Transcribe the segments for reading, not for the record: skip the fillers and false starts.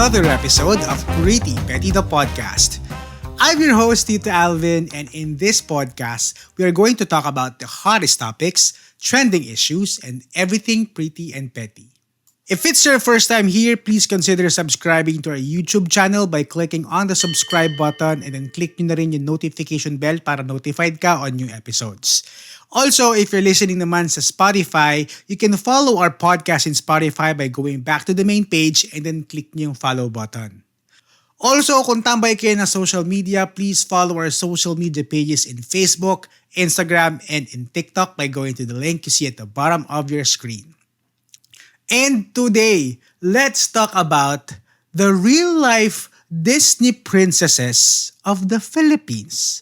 another episode of Pretty Petty the Podcast. I'm your host, Tito Alvin, and in this podcast, we are going to talk about the hottest topics, trending issues, and everything pretty and petty. If it's your first time here, please consider subscribing to our YouTube channel by clicking on the subscribe button and then click nyo na rin yung notification bell para notified ka on new episodes. Also, if you're listening naman sa Spotify, you can follow our podcast in Spotify by going back to the main page and then click nyo yung follow button. Also, kung tambay kayo na social media, please follow our social media pages in Facebook, Instagram, and in TikTok by going to the link you see at the bottom of your screen. And today, let's talk about the real-life Disney princesses of the Philippines.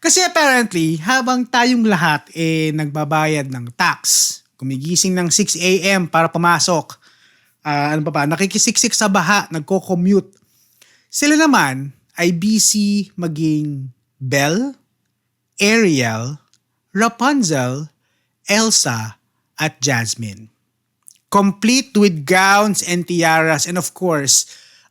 Kasi apparently, habang tayong lahat nagbabayad ng tax, gumigising ng 6 a.m. para pumasok, nakikisiksik sa baha, nagko-commute, sila naman ay busy maging Belle, Ariel, Rapunzel, Elsa, at Jasmine. Complete with gowns and tiaras and of course,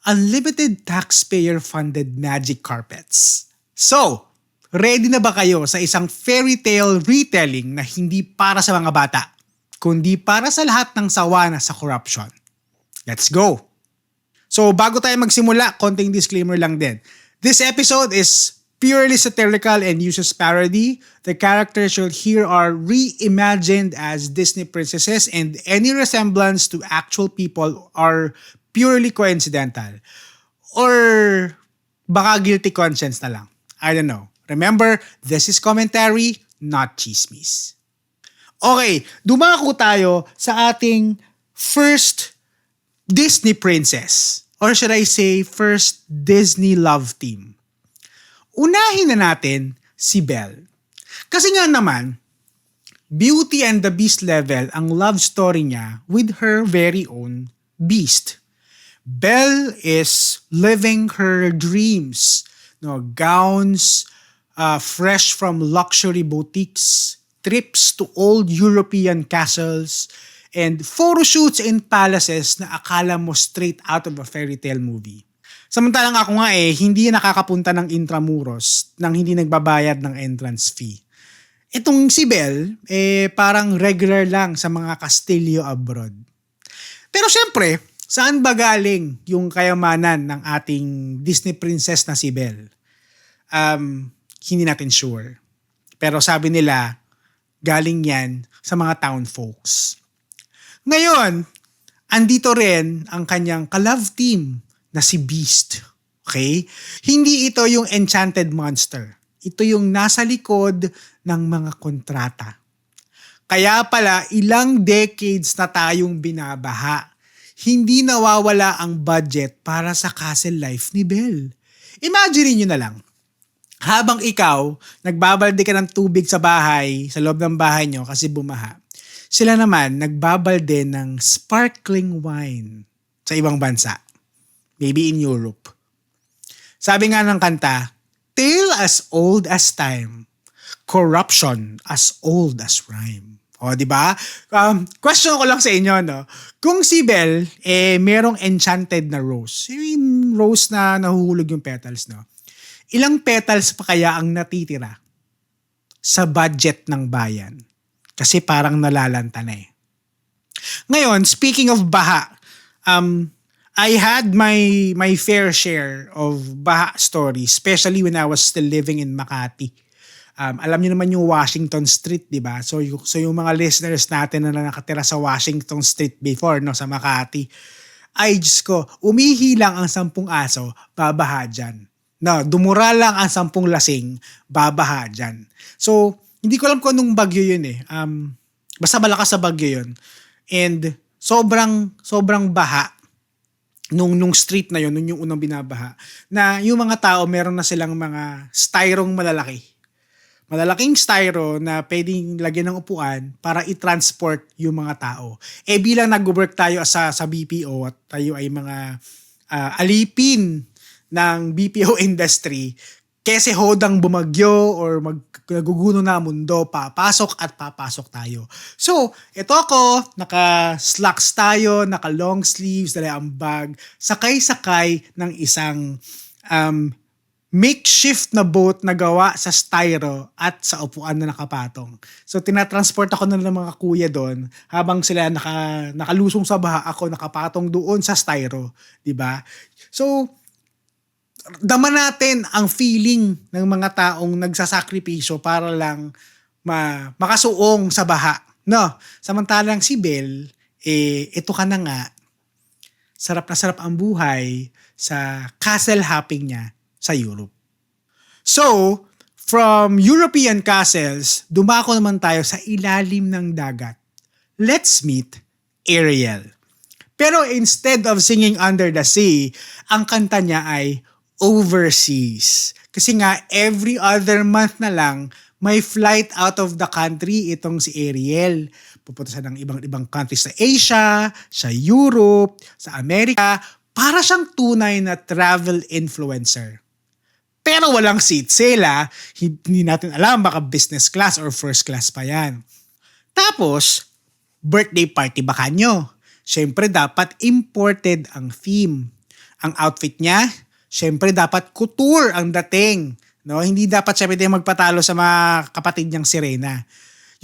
unlimited taxpayer-funded magic carpets. So, ready na ba kayo sa isang fairy tale retelling na hindi para sa mga bata, kundi para sa lahat ng sawa na sa corruption? Let's go! So, bago tayo magsimula, konting disclaimer lang din. This episode is purely satirical and uses parody. The characters you'll hear are reimagined as Disney princesses and any resemblance to actual people are purely coincidental. Or baka guilty conscience na lang. I don't know. Remember, this is commentary, not chismis. Okay, dumako tayo sa ating first Disney princess. Or should I say, first Disney love team. Unahin na natin si Belle. Kasi nga naman, Beauty and the Beast level ang love story niya with her very own beast. Belle is living her dreams. No, gowns, fresh from luxury boutiques, trips to old European castles, and photo shoots in palaces na akala mo straight out of a fairy tale movie. Samantalang ako nga hindi nakakapunta ng Intramuros nang hindi nagbabayad ng entrance fee. Itong si Belle, parang regular lang sa mga kastilyo abroad. Pero syempre, saan ba galing yung kayamanan ng ating Disney princess na si Belle? Hindi natin sure. Pero sabi nila, galing yan sa mga town folks. Ngayon, andito rin ang kanyang ka-love team na si Beast. Okay? Hindi ito yung enchanted monster. Ito yung nasa likod ng mga kontrata. Kaya pala, ilang decades na tayong binabaha. Hindi nawawala ang budget para sa castle life ni Belle. Imagine nyo na lang. Habang ikaw, nagbabalde ka ng tubig sa bahay, sa loob ng bahay nyo kasi bumaha, sila naman nagbabalde ng sparkling wine sa ibang bansa. Maybe in Europe. Sabi nga ng kanta, tale as old as time, corruption as old as rhyme. O, di ba? Question ko lang sa inyo, no? Kung si Belle, merong enchanted na rose, yung rose na nahuhulog yung petals, no? Ilang petals pa kaya ang natitira sa budget ng bayan? Kasi parang nalalanta na Ngayon, speaking of baha, I had my fair share of baha stories, especially when I was still living in Makati. Alam niyo naman yung Washington Street, di ba? So yung mga listeners natin na nakatira sa Washington Street before, no, sa Makati, ay Diyos ko, umihi lang ang 10 aso, babaha dyan. No, dumura lang ang 10 lasing, babaha dyan. So, hindi ko alam kung anong bagyo yun basta malakas sa bagyo yun. And sobrang baha nung street na yun, nung yung unang binabaha, na yung mga tao meron na silang mga styrong malalaki. Malalaking styro na pwedeng lagyan ng upuan para i-transport yung mga tao. Bilang nag-work tayo sa BPO at tayo ay mga alipin ng BPO industry, kese hodang bumagyo or naguguno na mundo, papasok at papasok tayo. So, ito ako, naka-slacks tayo, naka-long sleeves, dala ang bag, sakay-sakay ng isang makeshift na boat na gawa sa styro at sa upuan na nakapatong. So, tinatransport ako ng mga kuya doon habang sila nakalusong sa baha, ako nakapatong doon sa styro. Diba? So, dama natin ang feeling ng mga taong nagsasakripisyo para lang makasuong sa baha. No? Samantalang si Belle, ito ka na nga, sarap na sarap ang buhay sa castle hopping niya sa Europe. So, from European castles, dumako naman tayo sa ilalim ng dagat. Let's meet Ariel. Pero instead of singing Under the Sea, ang kanta niya ay Overseas. Kasi nga, every other month na lang, may flight out of the country itong si Ariel. Pupunta siya ng ibang countries sa Asia, sa Europe, sa Amerika, para siyang tunay na travel influencer. Pero walang seat sale, hindi natin alam, baka business class or first class pa yan. Tapos, birthday party ba kanyo? Siyempre dapat imported ang theme. Ang outfit niya, siyempre dapat couture ang dating. No? Hindi dapat siya pwede magpatalo sa mga kapatid niyang sirena.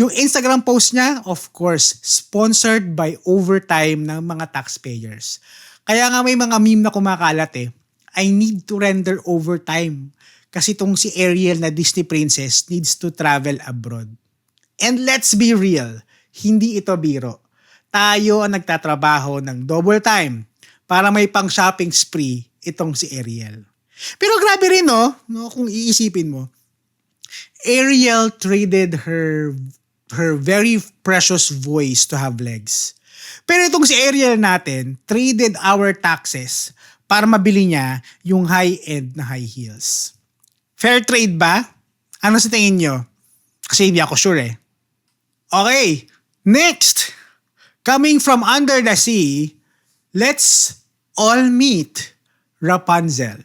Yung Instagram post niya, of course, sponsored by overtime ng mga taxpayers. Kaya nga may mga meme na kumakalat I need to render overtime. Kasi itong si Ariel na Disney princess needs to travel abroad. And let's be real, hindi ito biro. Tayo ang nagtatrabaho ng double time para may pang shopping spree itong si Ariel. Pero grabe rin no, kung iisipin mo. Ariel traded her very precious voice to have legs. Pero itong si Ariel natin, traded our taxes para mabili niya yung high-end na high heels. Fair trade ba? Ano sa tingin nyo? Kasi hindi ako sure Okay, next. Coming from under the sea, let's all meet Rapunzel.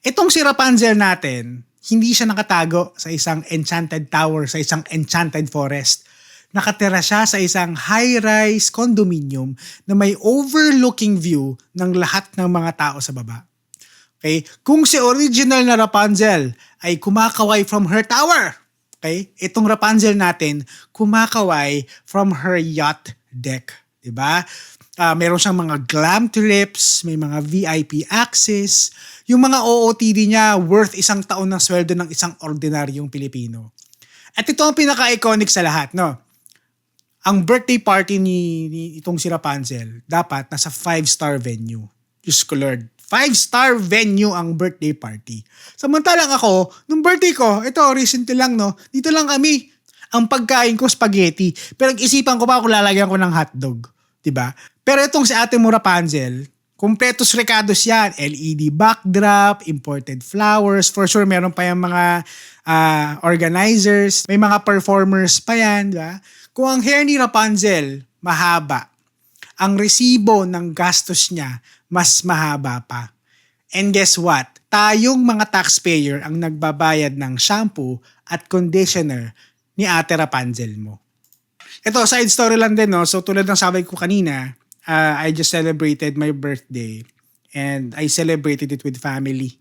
Itong si Rapunzel natin, hindi siya nakatago sa isang enchanted tower, sa isang enchanted forest. Nakatira siya sa isang high-rise condominium na may overlooking view ng lahat ng mga tao sa baba. Okay? Kung si original na Rapunzel ay kumakaway from her tower, okay? Itong Rapunzel natin kumakaway from her yacht deck. Diba? Meron siyang mga glam trips, may mga VIP access. Yung mga OOTD niya worth isang taon ng sweldo ng isang ordinaryong Pilipino. At ito ang pinaka-iconic sa lahat, no? Ang birthday party ni itong si Rapunzel, dapat nasa 5-star venue. Diyos ko Lord, 5-star venue ang birthday party. Samantalang ako, nung birthday ko, ito recently lang no, dito lang kami. Ang pagkain ko spaghetti, pero isipan ko pa kung lalagyan ko ng hotdog. Diba? Pero itong si ate mo Rapunzel, kumpletos recados yan. LED backdrop, imported flowers. For sure, meron pa yung mga organizers. May mga performers pa yan. Diba? Kung ang hair ni Rapunzel mahaba, ang resibo ng gastos niya mas mahaba pa. And guess what? Tayong mga taxpayer ang nagbabayad ng shampoo at conditioner ni ate Rapunzel mo. Ito, side story lang din, no? So tulad ng sabi ko kanina, I just celebrated my birthday and I celebrated it with family.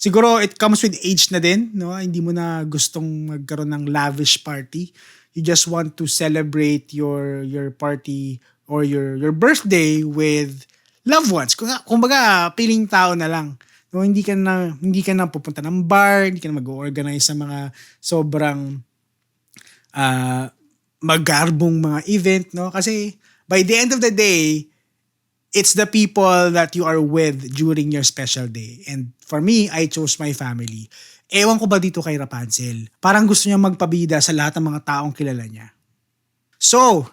Siguro it comes with age na din, no? Hindi mo na gustong magkaroon ng lavish party. You just want to celebrate your party or your birthday with loved ones. Kumbaga, piling tao na lang. No, hindi ka na pupunta ng bar, hindi ka na mag-organize sa mga sobrang magarbong mga event, no? Kasi by the end of the day, it's the people that you are with during your special day. And for me, I chose my family. Ewan ko ba dito kay Rapunzel? Parang gusto niya magpabida sa lahat ng mga taong kilala niya. So,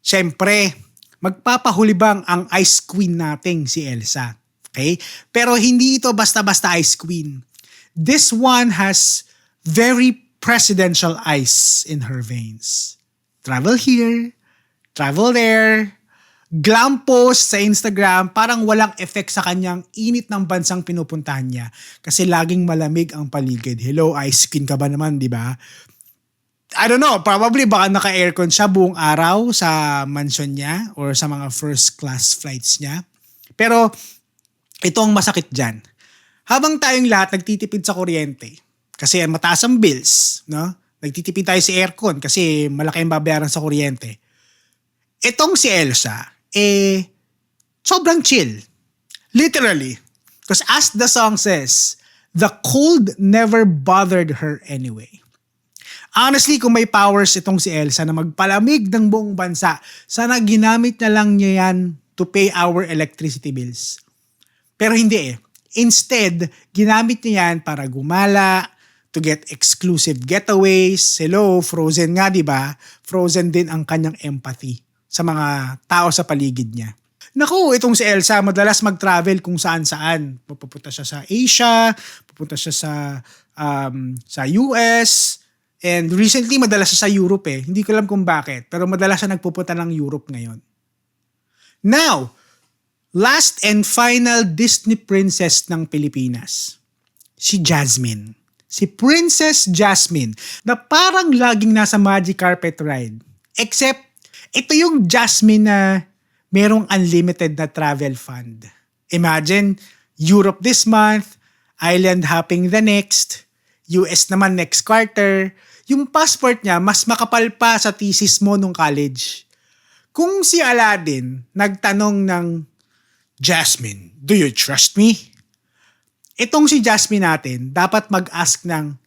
syempre, magpapahulibang ang Ice Queen nating si Elsa. Okay? Pero hindi ito basta-basta Ice Queen. This one has very presidential ice in her veins. Travel here, travel there, glam post sa Instagram, parang walang effect sa kanyang init ng bansang pinupuntahan niya kasi laging malamig ang paligid. Hello, ice skin ka ba naman, di ba? I don't know, probably baka naka-aircon siya buong araw sa mansion niya or sa mga first class flights niya. Pero ito ang masakit dyan. Habang tayong lahat nagtitipid sa kuryente, kasi mataas ang bills, no? Nagtitipid tayo sa aircon kasi malaki ang babayaran sa kuryente. Itong si Elsa, sobrang chill. Literally. Because as the song says, the cold never bothered her anyway. Honestly, kung may powers itong si Elsa na magpalamig ng buong bansa, sana ginamit na lang niya yan to pay our electricity bills. Pero hindi eh. Instead, ginamit niya yan para gumala, to get exclusive getaways. Hello, Frozen nga, di ba? Frozen din ang kanyang empathy sa mga tao sa paligid niya. Naku, itong si Elsa, madalas mag-travel kung saan-saan. Pupunta siya sa Asia, pupunta siya sa US, and recently, madalas siya sa Europe eh. Hindi ko alam kung bakit. Pero madalas siya nagpupunta ng Europe ngayon. Now, last and final Disney princess ng Pilipinas. Si Jasmine. Si Princess Jasmine na parang laging nasa magic carpet ride. Except, ito yung Jasmine na merong unlimited na travel fund. Imagine, Europe this month, island hopping the next, US naman next quarter. Yung passport niya, mas makapal pa sa thesis mo nung college. Kung si Aladdin nagtanong ng, Jasmine, do you trust me? Itong si Jasmine natin, dapat mag-ask ng,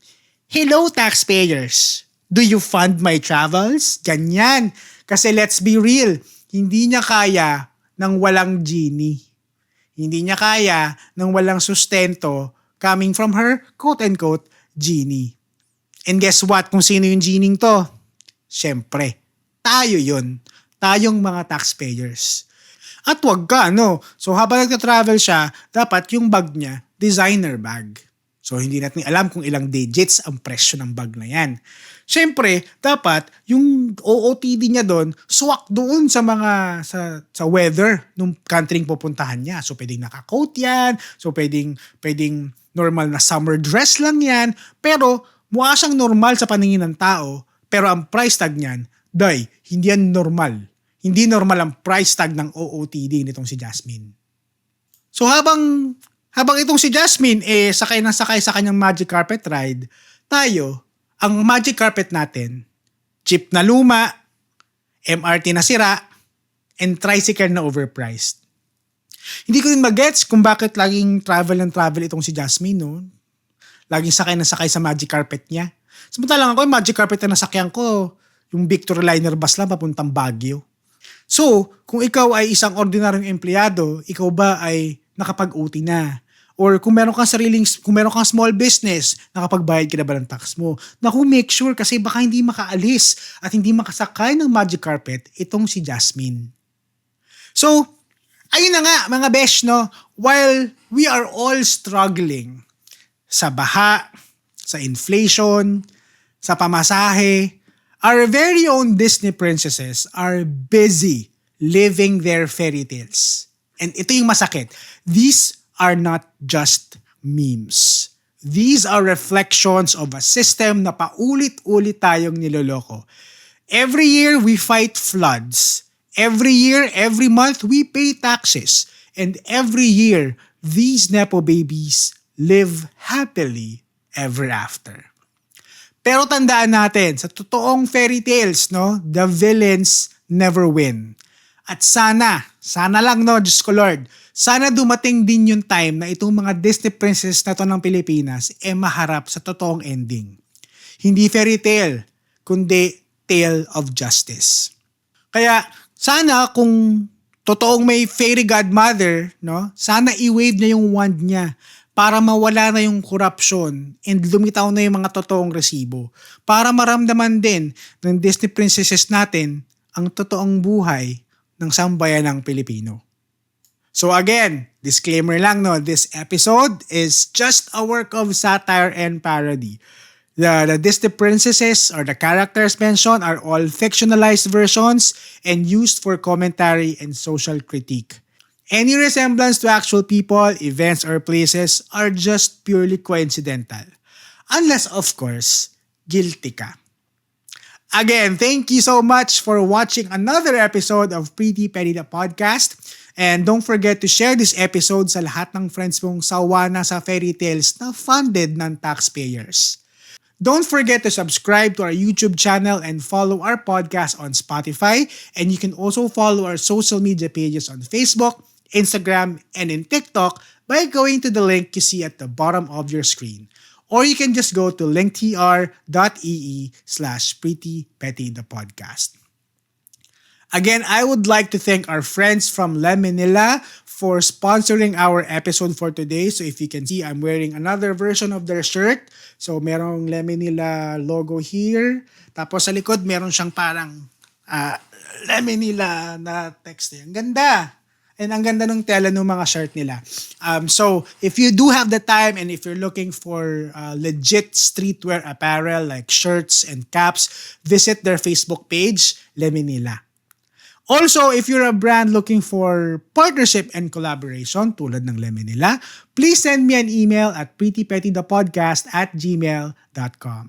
hello taxpayers, do you fund my travels? Ganyan. Kasi let's be real, hindi niya kaya ng walang genie. Hindi niya kaya ng walang sustento coming from her, quote-unquote, genie. And guess what? Kung sino yung genie to? Siyempre, tayo yun. Tayong mga taxpayers. At wag ka, no? So habang nagta-travel siya, dapat yung bag niya, designer bag. So hindi natin alam kung ilang digits ang presyo ng bag na yan. Siyempre, dapat yung OOTD niya doon, swak doon sa mga sa weather ng country pupuntahan niya. So pwedeng naka-coat yan, so pwedeng normal na summer dress lang yan, pero mukha siyang normal sa paningin ng tao, pero ang price tag niyan, hindi yan normal. Hindi normal ang price tag ng OOTD nitong si Jasmine. So habang itong si Jasmine sakay sa kanyang magic carpet ride, tayo, ang magic carpet natin, jeep na luma, MRT na sira, and tricycle na overpriced. Hindi ko rin magets kung bakit laging travel itong si Jasmine, no? Laging sakay sa magic carpet niya. Samantalang ako, yung magic carpet na nasakyan ko, yung Victorliner bus lang papuntang Baguio. So, kung ikaw ay isang ordinaryong empleyado, ikaw ba ay nakapag-OT na? Or kung meron kang small business, nakapagbayad ka na ba ng tax mo? Naku, make sure kasi baka hindi makaalis at hindi makasakay ng magic carpet itong si Jasmine. So, ayun na nga mga besh, no? While we are all struggling sa baha, sa inflation, sa pamasahe, our very own Disney princesses are busy living their fairy tales. And ito yung masakit. These are not just memes. These are reflections of a system na paulit-ulit tayong niloloko. Every year, we fight floods. Every year, every month, we pay taxes. And every year, these Nepo babies live happily ever after. Pero tandaan natin, sa totoong fairy tales, no, the villains never win. At sana lang, no, Diyos ko Lord, sana dumating din yung time na itong mga Disney princess na to ng Pilipinas maharap sa totoong ending. Hindi fairy tale, kundi tale of justice. Kaya sana kung totoong may fairy godmother, no, sana i-wave niya yung wand niya para mawala na yung corruption and lumitaw na yung mga totoong resibo. Para maramdaman din ng Disney princesses natin ang totoong buhay ng sambayanang Pilipino. So again, disclaimer lang, no, this episode is just a work of satire and parody. The Disney princesses or the characters mentioned are all fictionalized versions and used for commentary and social critique. Any resemblance to actual people, events, or places are just purely coincidental. Unless, of course, guilty ka. Again, thank you so much for watching another episode of Pretty Petty the Podcast. And don't forget to share this episode sa lahat ng friends mong sawa na sa fairy tales na funded ng taxpayers. Don't forget to subscribe to our YouTube channel and follow our podcast on Spotify. And you can also follow our social media pages on Facebook, Instagram, and in TikTok by going to the link you see at the bottom of your screen. Or you can just go to linktr.ee/prettypettythepodcast. Again, I would like to thank our friends from Le Manila for sponsoring our episode for today. So if you can see, I'm wearing another version of their shirt. So merong Le Manila logo here. Tapos sa likod, meron siyang parang Le Manila na text. Ang ganda! And ang ganda ng tela ng mga shirt nila. So, if you do have the time and if you're looking for legit streetwear apparel like shirts and caps, visit their Facebook page, Le Manila. Also, if you're a brand looking for partnership and collaboration tulad ng Le Manila, please send me an email at prettypettythepodcast@gmail.com.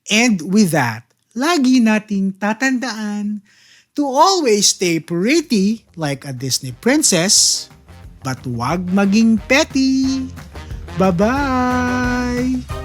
And with that, lagi nating tatandaan to always stay pretty like a Disney princess, but wag maging petty. Bye-bye!